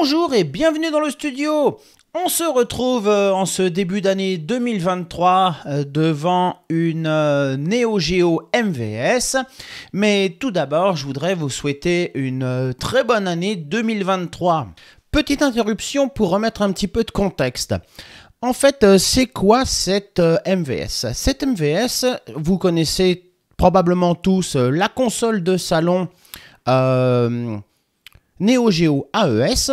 Bonjour et bienvenue dans le studio. On se retrouve en ce début d'année 2023 devant une Neo Geo MVS. Mais tout d'abord, je voudrais vous souhaiter une très bonne année 2023. Petite interruption pour remettre un petit peu de contexte. En fait, c'est quoi cette MVS? Cette MVS, vous connaissez probablement tous la console de salon Neo Geo AES,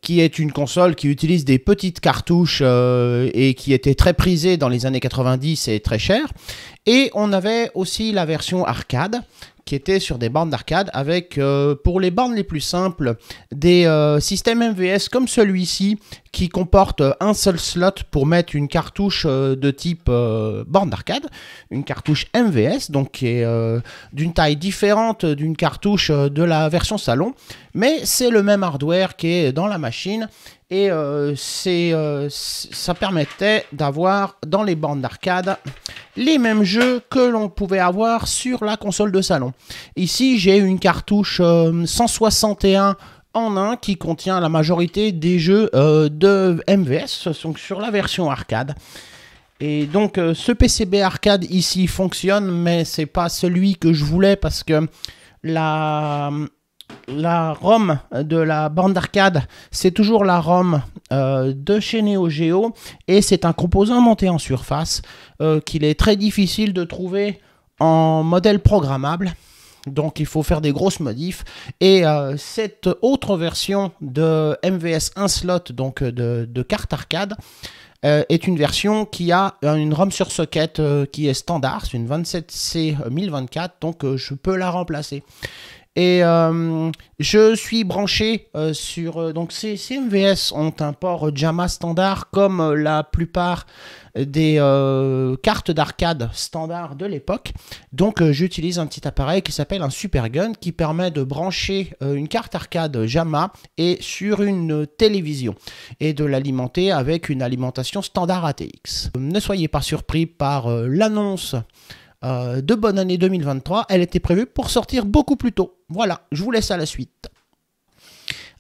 qui est une console qui utilise des petites cartouches et qui était très prisée dans les années 90 et très chère. Et on avait aussi la version arcade, qui était sur des bornes d'arcade avec, pour les bornes les plus simples, des systèmes MVS comme celui-ci, qui comporte un seul slot pour mettre une cartouche de type borne d'arcade, une cartouche MVS, donc qui est d'une taille différente d'une cartouche de la version salon, mais c'est le même hardware qui est dans la machine, et ça permettait d'avoir dans les bornes d'arcade les mêmes jeux que l'on pouvait avoir sur la console de salon. Ici, j'ai une cartouche 161 en un qui contient la majorité des jeux de MVS, donc sur la version arcade. Et donc ce PCB arcade ici fonctionne, mais c'est pas celui que je voulais parce que la ROM de la borne d'arcade, c'est toujours la ROM de chez Neo Geo, et c'est un composant monté en surface qu'il est très difficile de trouver en modèle programmable. Donc il faut faire des grosses modifs, et cette autre version de MVS 1 slot, donc de carte arcade, est une version qui a une ROM sur socket qui est standard, c'est une 27C1024, donc je peux la remplacer. Et je suis branché sur... donc ces MVS ont un port JAMA standard comme la plupart des cartes d'arcade standard de l'époque. Donc j'utilise un petit appareil qui s'appelle un Supergun qui permet de brancher une carte arcade JAMA et sur une télévision et de l'alimenter avec une alimentation standard ATX. Ne soyez pas surpris par l'annonce de bonne année 2023, elle était prévue pour sortir beaucoup plus tôt. Voilà, je vous laisse à la suite.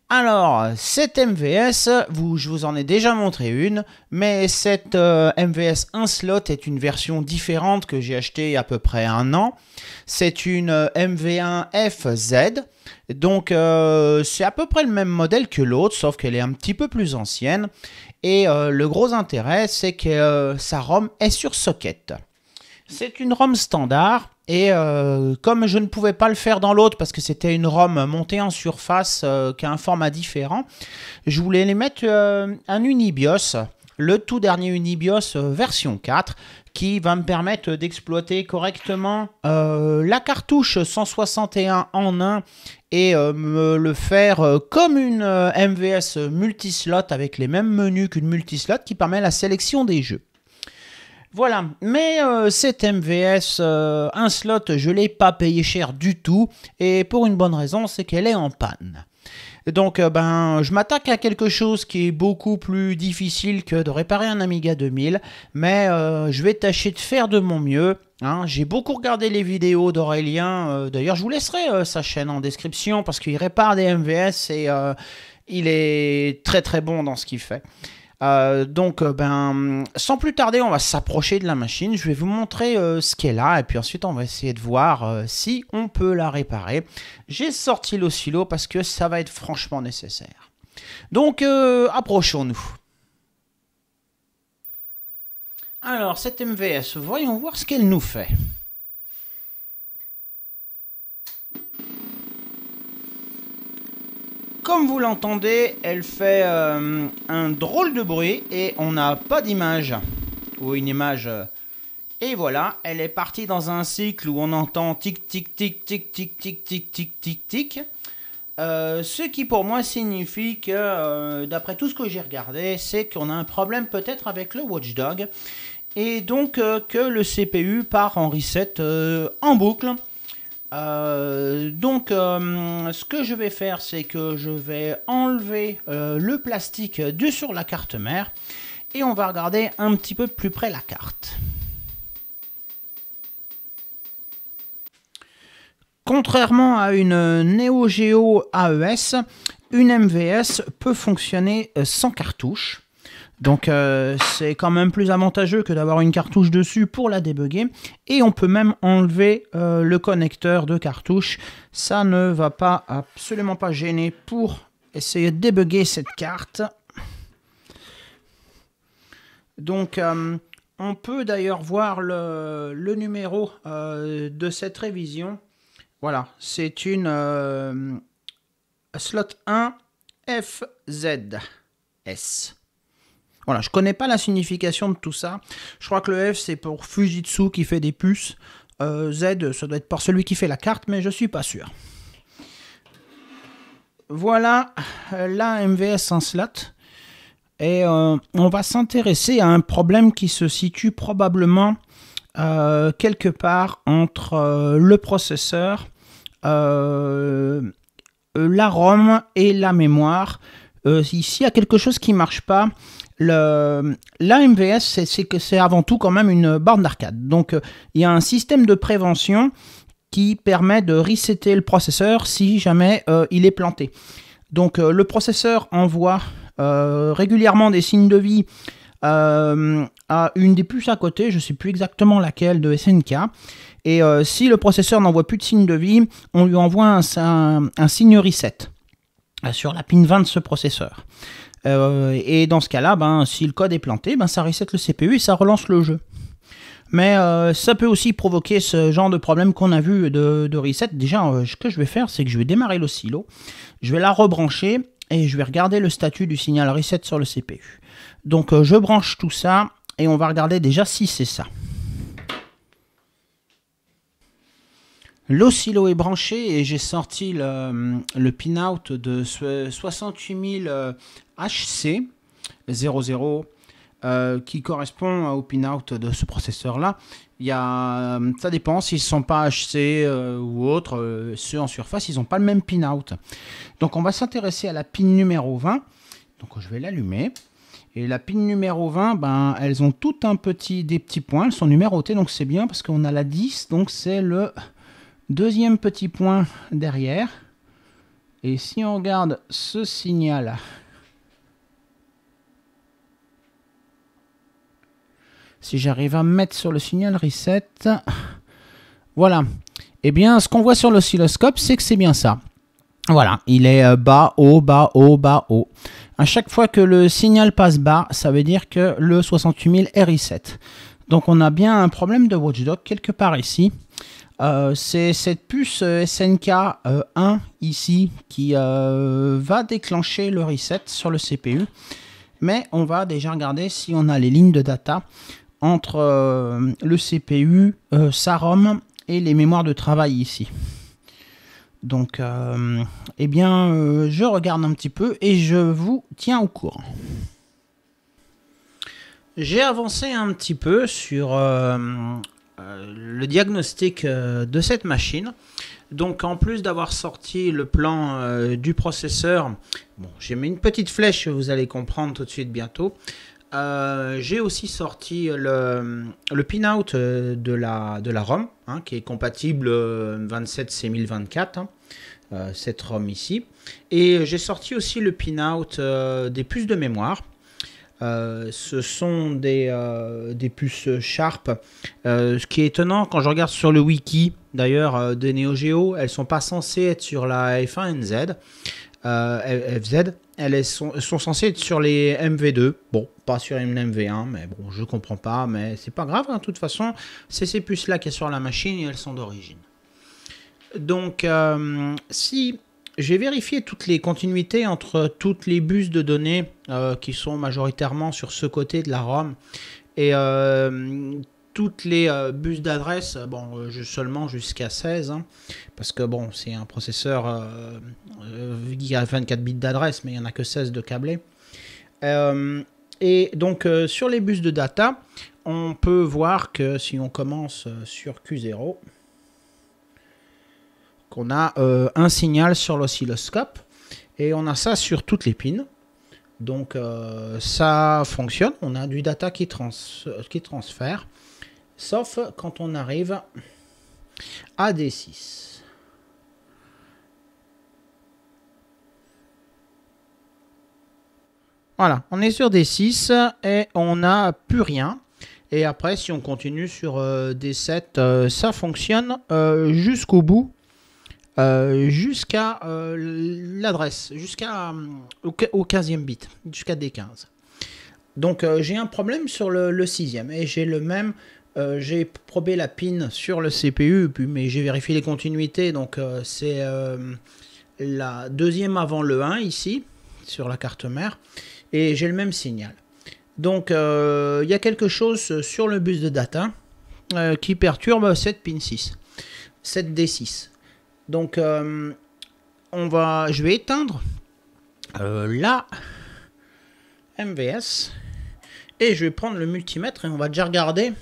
Alors, cette MVS, je vous en ai déjà montré une, mais cette MVS 1 slot est une version différente que j'ai achetée il y a à peu près un an. C'est une MV1FZ, donc c'est à peu près le même modèle que l'autre, sauf qu'elle est un petit peu plus ancienne. Et le gros intérêt, c'est que sa ROM est sur socket. C'est une ROM standard, et comme je ne pouvais pas le faire dans l'autre parce que c'était une ROM montée en surface qui a un format différent, je voulais les mettre un Unibios, le tout dernier Unibios version 4, qui va me permettre d'exploiter correctement la cartouche 161 en 1 et me le faire comme une MVS multislot avec les mêmes menus qu'une multislot qui permet la sélection des jeux. Voilà, mais cette MVS 1 slot, je ne l'ai pas payé cher du tout, et pour une bonne raison, c'est qu'elle est en panne. Donc je m'attaque à quelque chose qui est beaucoup plus difficile que de réparer un Amiga 2000, mais je vais tâcher de faire de mon mieux. Hein. J'ai beaucoup regardé les vidéos d'Aurélien, d'ailleurs je vous laisserai sa chaîne en description, parce qu'il répare des MVS et il est très très bon dans ce qu'il fait. Donc, sans plus tarder, on va s'approcher de la machine. Je vais vous montrer ce qu'elle a, et puis ensuite, on va essayer de voir si on peut la réparer. J'ai sorti l'oscillo parce que ça va être franchement nécessaire. Donc, approchons-nous. Alors, cette MVS, voyons voir ce qu'elle nous fait. Comme vous l'entendez, elle fait un drôle de bruit et on n'a pas d'image. Ou une image. Et voilà, elle est partie dans un cycle où on entend tic tic tic tic tic tic tic tic tic tic. Ce qui pour moi signifie que, d'après tout ce que j'ai regardé, c'est qu'on a un problème peut-être avec le Watchdog. Et donc que le CPU part en reset en boucle. Ce que je vais faire, c'est que je vais enlever le plastique sur la carte mère et on va regarder un petit peu plus près la carte. Contrairement à une Neo Geo AES, une MVS peut fonctionner sans cartouche. Donc c'est quand même plus avantageux que d'avoir une cartouche dessus pour la débugger. Et on peut même enlever le connecteur de cartouche. Ça ne va pas absolument pas gêner pour essayer de débugger cette carte. Donc on peut d'ailleurs voir le numéro de cette révision. Voilà, c'est une slot 1 FZS. Voilà, je connais pas la signification de tout ça. Je crois que le F, c'est pour Fujitsu qui fait des puces. Z, ça doit être pour celui qui fait la carte, mais je suis pas sûr. Voilà la MVS en slot. Et on va s'intéresser à un problème qui se situe probablement quelque part entre le processeur, la ROM et la mémoire. Ici, il y a quelque chose qui ne marche pas. La MVS, c'est avant tout quand même une borne d'arcade. Donc, il y a un système de prévention qui permet de resetter le processeur si jamais il est planté. Donc, le processeur envoie régulièrement des signes de vie à une des puces à côté, je ne sais plus exactement laquelle, de SNK. Et si le processeur n'envoie plus de signe de vie, on lui envoie un signe reset sur la pin 20 de ce processeur. Et dans ce cas-là, si le code est planté, ça reset le CPU et ça relance le jeu. Mais ça peut aussi provoquer ce genre de problème qu'on a vu de reset. Déjà, ce que je vais faire, c'est que je vais démarrer l'oscillo, je vais la rebrancher et je vais regarder le statut du signal reset sur le CPU. Donc je branche tout ça et on va regarder déjà si c'est ça. L'oscillo est branché et j'ai sorti le pinout de 68000 HC 00 qui correspond au pinout de ce processeur-là. Ça dépend s'ils ne sont pas HC ou autres. Ceux en surface, ils n'ont pas le même pinout. Donc on va s'intéresser à la pin numéro 20. Donc je vais l'allumer. Et la pin numéro 20, elles ont toutes des petits points. Elles sont numérotées, donc c'est bien parce qu'on a la 10. Donc c'est le deuxième petit point derrière. Et si on regarde ce signal, si j'arrive à me mettre sur le signal reset, voilà. Eh bien, ce qu'on voit sur l'oscilloscope, c'est que c'est bien ça. Voilà, il est bas, haut, bas, haut, bas, haut. À chaque fois que le signal passe bas, ça veut dire que le 68000 est reset. Donc on a bien un problème de watchdog quelque part ici. C'est cette puce SNK 1 ici qui va déclencher le reset sur le CPU. Mais on va déjà regarder si on a les lignes de data entre le CPU, sa ROM et les mémoires de travail ici. Donc, je regarde un petit peu et je vous tiens au courant. J'ai avancé un petit peu sur le diagnostic de cette machine. Donc en plus d'avoir sorti le plan du processeur, bon, j'ai mis une petite flèche, vous allez comprendre tout de suite bientôt. J'ai aussi sorti le pinout de la ROM, qui est compatible 27C1024, cette ROM ici. Et j'ai sorti aussi le pinout des puces de mémoire. Ce sont des puces Sharp. Ce qui est étonnant quand je regarde sur le wiki, d'ailleurs, de Neo Geo, elles ne sont pas censées être sur la F1NZ, FZ. Elles sont censées être sur les MV2. Bon, pas sur une MV1, mais bon, je comprends pas, mais c'est pas grave. De toute façon, c'est ces puces-là qui sont sur la machine et elles sont d'origine. Donc, si j'ai vérifié toutes les continuités entre toutes les bus de données qui sont majoritairement sur ce côté de la ROM et toutes les bus d'adresse, bon, seulement jusqu'à 16, parce que bon, c'est un processeur qui a 24 bits d'adresse, mais il n'y en a que 16 de câblés. Et donc, sur les bus de data, on peut voir que si on commence sur Q0, qu'on a un signal sur l'oscilloscope, et on a ça sur toutes les pins. Donc, ça fonctionne, on a du data qui transfère. Sauf quand on arrive à D6. Voilà, on est sur D6 et on n'a plus rien. Et après, si on continue sur D7, ça fonctionne jusqu'au bout, jusqu'à l'adresse, au 15e bit, jusqu'à D15. Donc j'ai un problème sur le 6e et j'ai le même. J'ai probé la pin sur le CPU, mais j'ai vérifié les continuités. Donc c'est la deuxième avant le 1 ici, sur la carte mère. Et j'ai le même signal. Donc il y a quelque chose sur le bus de data qui perturbe cette pin 6, cette D6. Donc je vais éteindre la MVS et je vais prendre le multimètre et on va déjà regarder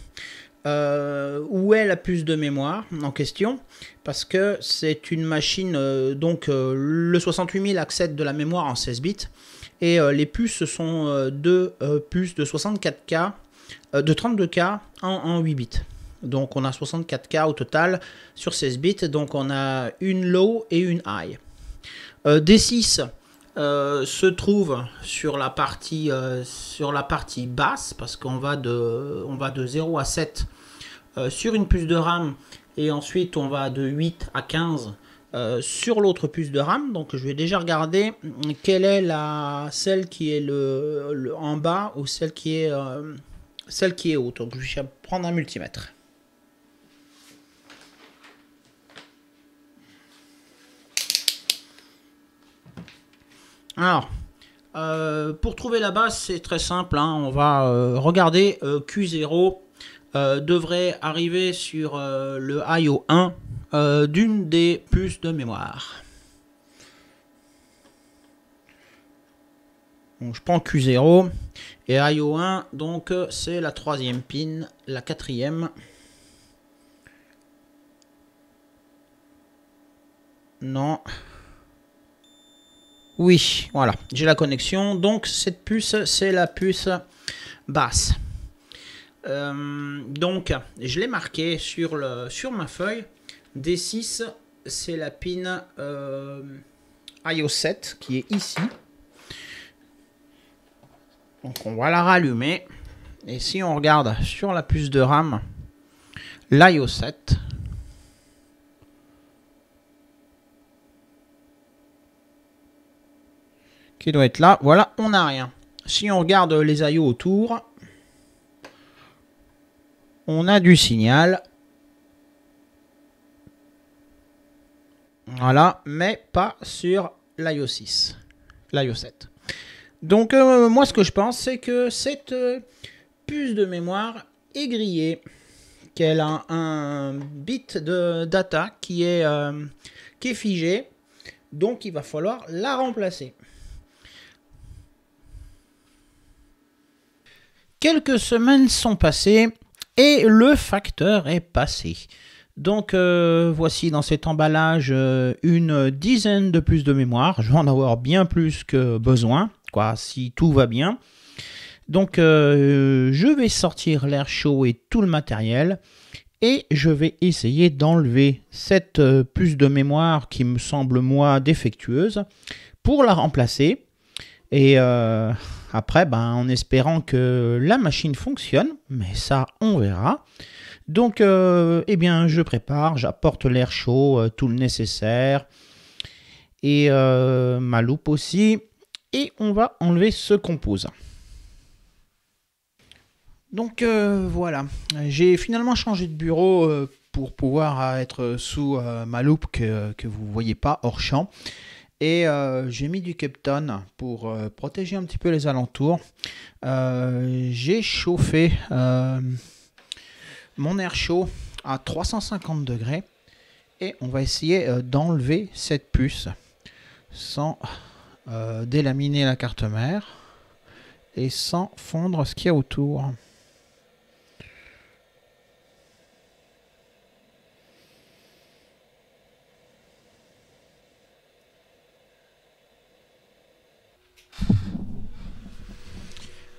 où est la puce de mémoire en question, parce que c'est une machine, le 68000 accède de la mémoire en 16 bits. Et les puces sont deux puces de 64K, de 32K en 8 bits. Donc on a 64K au total sur 16 bits. Donc on a une low et une high. D6 se trouve sur la partie basse, parce qu'on va de 0 à 7 sur une puce de RAM. Et ensuite on va de 8 à 15 sur l'autre puce de RAM. Donc je vais déjà regarder quelle est celle qui est en bas ou celle qui est haute. Donc je vais prendre un multimètre. Alors pour trouver la base, c'est très simple, hein. On va regarder Q0 devrait arriver sur le IO 1 d'une des puces de mémoire. Donc, je prends Q0 et IO1, donc c'est la troisième pin, la quatrième. Non. Oui, voilà, j'ai la connexion. Donc cette puce, c'est la puce basse. Donc je l'ai marqué sur ma feuille. D6, c'est la pin IO7 qui est ici. Donc on va la rallumer. Et si on regarde sur la puce de RAM, l'IO7, qui doit être là, voilà, on n'a rien. Si on regarde les IO autour, on a du signal. Voilà, mais pas sur l'IO6, l'IO7. Donc moi ce que je pense, c'est que cette puce de mémoire est grillée, qu'elle a un bit de data qui est figé, donc il va falloir la remplacer. Quelques semaines sont passées et le facteur est passé. Donc voici dans cet emballage une dizaine de puces de mémoire. Je vais en avoir bien plus que besoin, quoi, si tout va bien. Donc je vais sortir l'air chaud et tout le matériel. Et je vais essayer d'enlever cette puce de mémoire qui me semble moi défectueuse pour la remplacer. Et après, en espérant que la machine fonctionne, mais ça on verra. Donc, eh bien, je prépare, j'apporte l'air chaud, tout le nécessaire, et ma loupe aussi, et on va enlever ce composant. Donc voilà, j'ai finalement changé de bureau pour pouvoir être sous ma loupe que vous ne voyez pas hors champ. Et j'ai mis du Kepton pour protéger un petit peu les alentours. J'ai chauffé mon air chaud à 350 degrés et on va essayer d'enlever cette puce sans délaminer la carte mère et sans fondre ce qu'il y a autour.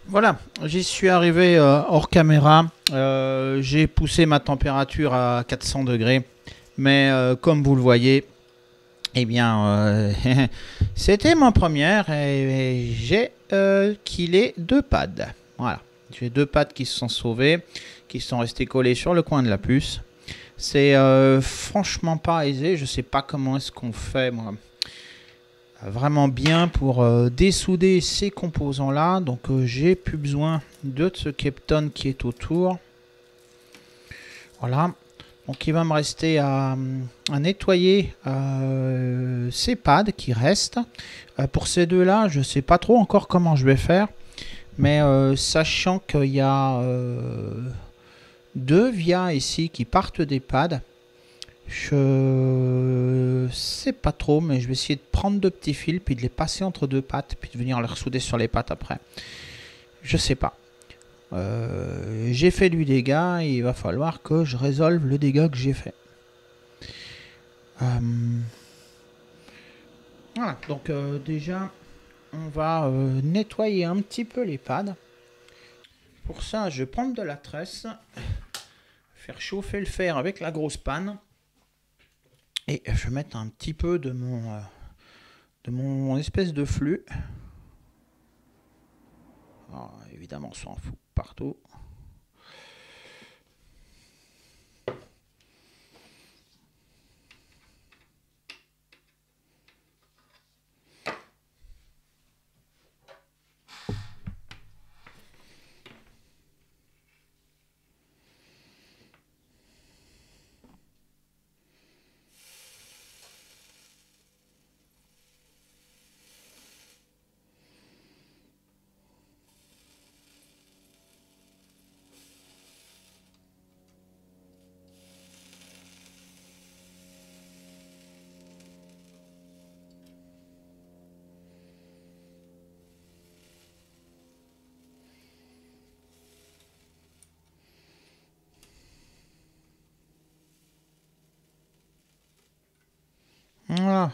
Voilà, j'y suis arrivé hors caméra, j'ai poussé ma température à 400 degrés, mais comme vous le voyez, Eh bien, c'était ma première et j'ai killé 2 pads. Voilà. J'ai 2 pads qui se sont sauvés, qui sont restés collés sur le coin de la puce. C'est franchement pas aisé. Je sais pas comment est-ce qu'on fait, moi, vraiment bien pour dessouder ces composants-là. Donc, j'ai plus besoin de ce Kepton qui est autour. Voilà. Donc il va me rester à nettoyer ces pads qui restent. Pour ces deux-là, je ne sais pas trop encore comment je vais faire. Mais sachant qu'il y a 2 vias ici qui partent des pads, je sais pas trop, mais je vais essayer de prendre 2 petits fils, puis de les passer entre 2 pattes, puis de venir les ressouder sur les pattes après. Je sais pas. J'ai fait du dégât et il va falloir que je résolve le dégât que j'ai fait. Voilà, donc déjà on va nettoyer un petit peu les pads. Pour ça, je vais prendre de la tresse, faire chauffer le fer avec la grosse panne et je vais mettre un petit peu de mon espèce de flux. Alors, évidemment, on s'en fout partout. Voilà.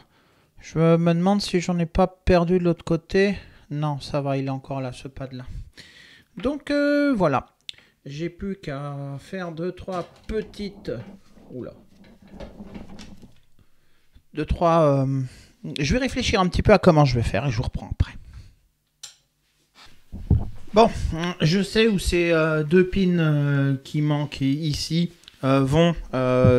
Je me demande si j'en ai pas perdu de l'autre côté. Non, ça va, il est encore là, ce pad là. Donc voilà. J'ai plus qu'à faire 2-3 petites... Oula. 2-3... Je vais réfléchir un petit peu à comment je vais faire et je vous reprends après. Bon, je sais où ces 2 pins qui manquent ici vont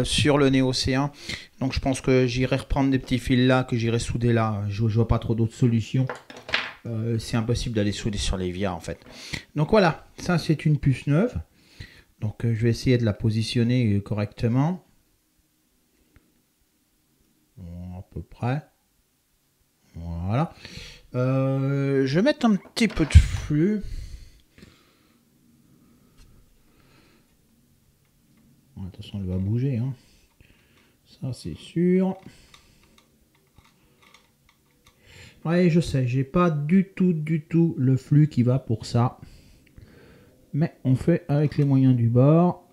sur le Néocéan. Donc je pense que j'irai reprendre des petits fils là, que j'irai souder là. Je vois pas trop d'autres solutions. C'est impossible d'aller souder sur les vias en fait. Donc voilà, ça c'est une puce neuve. Donc je vais essayer de la positionner correctement. Bon, à peu près. Voilà. Je vais mettre un petit peu de flux. Bon, de toute façon, elle va bouger. Hein. Ça, c'est sûr. Ouais, je sais, j'ai pas du tout le flux qui va pour ça. Mais on fait avec les moyens du bord.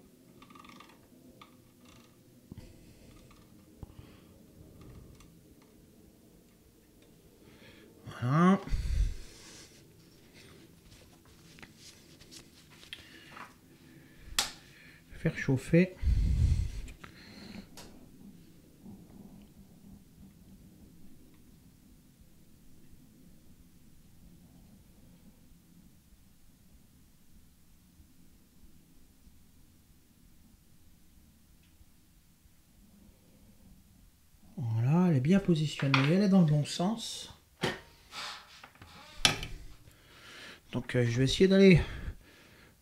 Voilà. Faire chauffer. Voilà, elle est bien positionnée, elle est dans le bon sens. Donc je vais essayer d'aller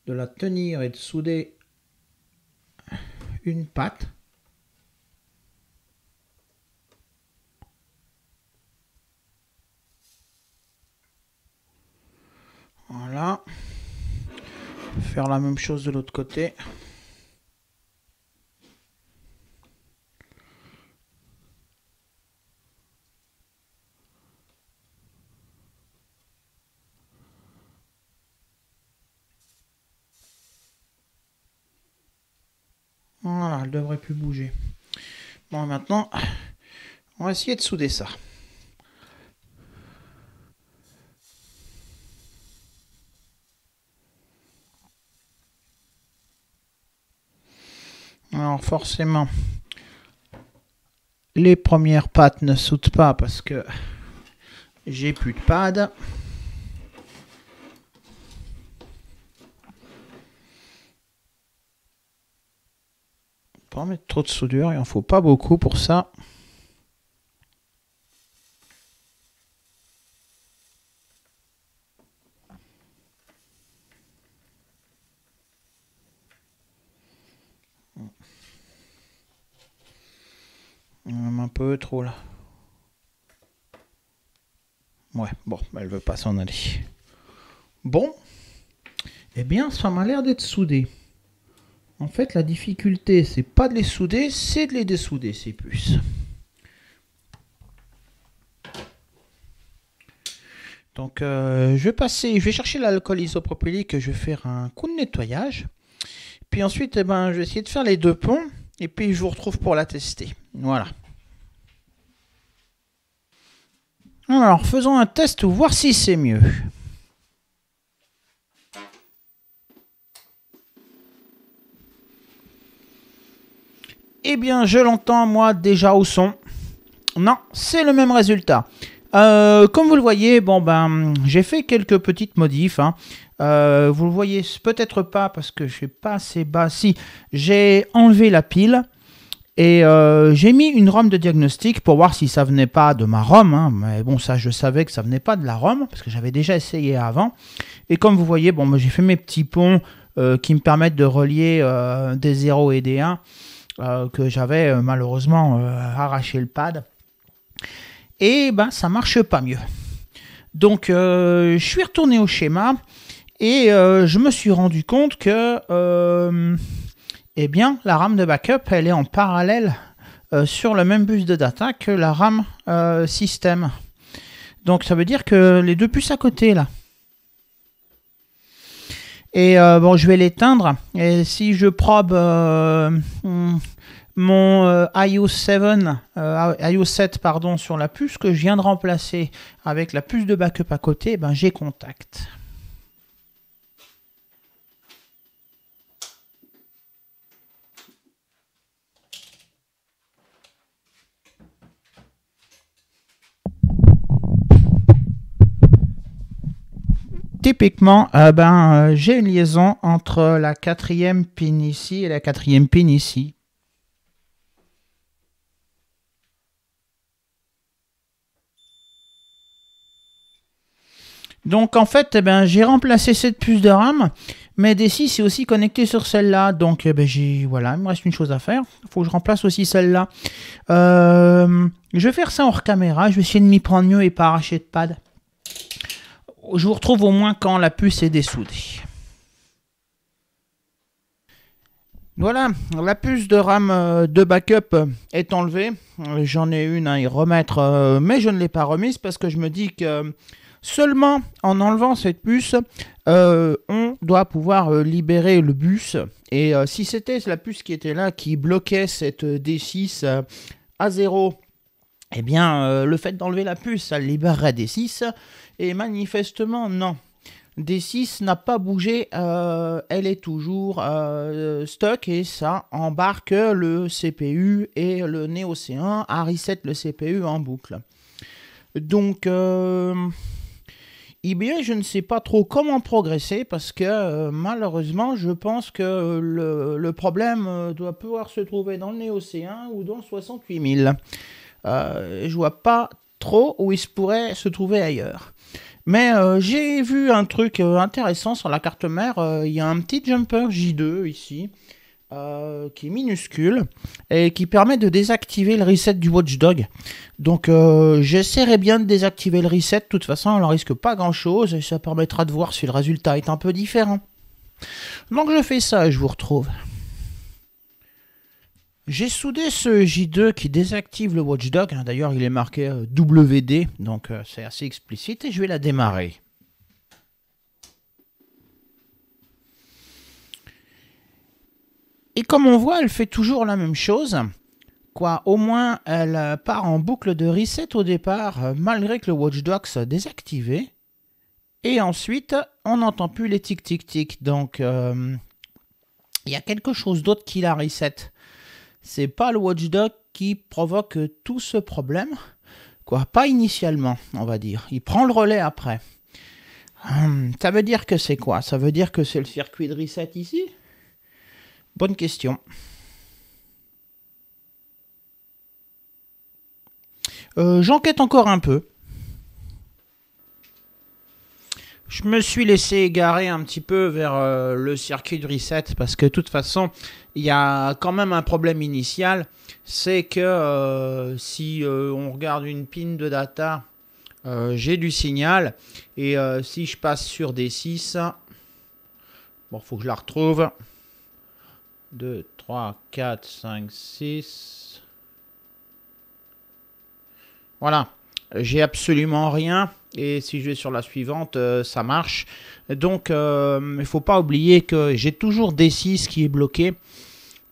de la tenir et de souder une patte. Voilà. Faire la même chose de l'autre côté. Voilà, elle devrait plus bouger. Bon, maintenant, on va essayer de souder ça. Alors forcément, Les premières pattes ne soudent pas parce que j'ai plus de pad. Pas mettre trop de soudure, il en faut pas beaucoup pour ça. Même un peu trop là. Ouais, bon, elle veut pas s'en aller. Bon, eh bien, ça m'a l'air d'être soudé. En fait, la difficulté, c'est pas de les souder, c'est de les dessouder, ces puces. Donc, je vais chercher l'alcool isopropylique, je vais faire un coup de nettoyage. Puis ensuite, eh ben, je vais essayer de faire les deux ponts. Et puis, je vous retrouve pour la tester. Voilà. Alors, faisons un test, voir si c'est mieux. Eh bien, je l'entends, moi, déjà au son. Non, c'est le même résultat. Comme vous le voyez, bon ben, j'ai fait quelques petites modifs. Hein. Vous le voyez peut-être pas parce que je suis pas assez bas. Si, j'ai enlevé la pile et j'ai mis une ROM de diagnostic pour voir si ça venait pas de ma ROM. Hein. Mais bon, ça, je savais que ça venait pas de la ROM parce que j'avais déjà essayé avant. Et comme vous voyez, bon, j'ai fait mes petits ponts qui me permettent de relier des 0 et des 1 que j'avais malheureusement arraché le pad. Et ben ça marche pas mieux. Donc je suis retourné au schéma et je me suis rendu compte que eh bien la RAM de backup elle est en parallèle sur le même bus de data que la RAM système. Donc ça veut dire que les deux puces à côté là. Et bon, je vais l'éteindre. Et si je probe mon iOS 7 pardon, sur la puce que je viens de remplacer avec la puce de backup à côté, ben j'ai contact. Typiquement, j'ai une liaison entre la 4e pin ici et la 4e pin ici. Donc en fait, j'ai remplacé cette puce de RAM, mais D6 est aussi connecté sur celle-là. Donc voilà, il me reste une chose à faire. Il faut que je remplace aussi celle-là. Je vais faire ça hors caméra. Je vais essayer de m'y prendre mieux et pas arracher de pad. Je vous retrouve au moins quand la puce est dessoudée. Voilà, la puce de RAM de backup est enlevée. J'en ai une à y remettre, mais je ne l'ai pas remise parce que je me dis que seulement en enlevant cette puce, on doit pouvoir libérer le bus. Et si c'était la puce qui était là qui bloquait cette D6 à 0, eh bien, le fait d'enlever la puce, ça libérerait D6. Et manifestement, non. D6 n'a pas bougé, elle est toujours stock et ça embarque le CPU et le Neo C1 à reset le CPU en boucle. Donc, eh bien, je ne sais pas trop comment progresser parce que malheureusement, je pense que le problème doit pouvoir se trouver dans le Neo C1 ou dans 68000. Je vois pas trop où il se pourrait se trouver ailleurs. Mais j'ai vu un truc intéressant sur la carte mère. Il y a un petit jumper J2 ici, qui est minuscule, et qui permet de désactiver le reset du Watchdog. Donc j'essaierai bien de désactiver le reset. De toute façon, on ne risque pas grand-chose, et ça permettra de voir si le résultat est un peu différent. Donc je fais ça et je vous retrouve. J'ai soudé ce J2 qui désactive le Watchdog. D'ailleurs, il est marqué WD, donc c'est assez explicite. Et je vais la démarrer. Et comme on voit, elle fait toujours la même chose. Quoi, au moins, elle part en boucle de reset au départ, malgré que le Watchdog soit désactivé. Et ensuite, on n'entend plus les tic-tic-tic. Donc, il y a quelque chose d'autre qui la reset. C'est pas le Watchdog qui provoque tout ce problème. Quoi, pas initialement, on va dire. Il prend le relais après. Ça veut dire que c'est quoi? Ça veut dire que c'est le circuit de reset ici? Bonne question. J'enquête encore un peu. Je me suis laissé égarer un petit peu vers le circuit de reset parce que de toute façon, il y a quand même un problème initial. C'est que si on regarde une pin de data, j'ai du signal. Et si je passe sur D6, bon, il faut que je la retrouve. 2, 3, 4, 5, 6... Voilà, j'ai absolument rien et si je vais sur la suivante, ça marche. Donc, il ne faut pas oublier que j'ai toujours D6 qui est bloqué.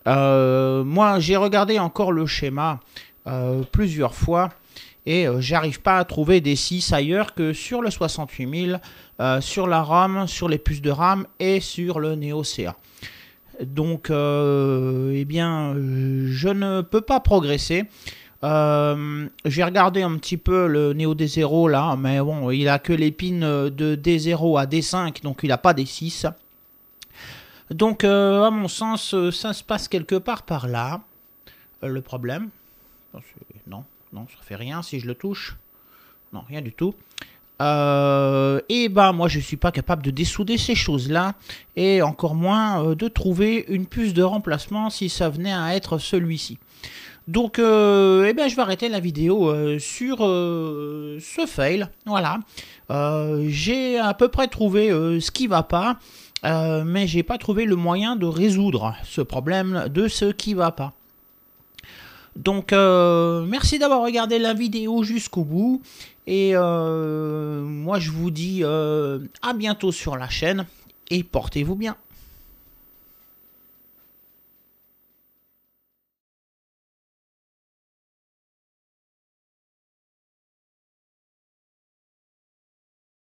Moi, j'ai regardé encore le schéma plusieurs fois et j'arrive pas à trouver D6 ailleurs que sur le 68000, sur la RAM, sur les puces de RAM et sur le Neo CA. Donc, eh bien, je ne peux pas progresser. J'ai regardé un petit peu le Neo D0 là, mais bon, il a que les pins de D0 à D5, donc il n'a pas D6. Donc, à mon sens, ça se passe quelque part par là. Le problème, non, ça fait rien si je le touche. Non, rien du tout. Et ben moi je suis pas capable de dessouder ces choses-là et encore moins de trouver une puce de remplacement si ça venait à être celui-ci. Donc, eh ben, je vais arrêter la vidéo sur ce fail. Voilà. J'ai à peu près trouvé ce qui va pas, mais j'ai pas trouvé le moyen de résoudre ce problème de ce qui va pas. Donc, merci d'avoir regardé la vidéo jusqu'au bout. Et moi, je vous dis à bientôt sur la chaîne et portez-vous bien.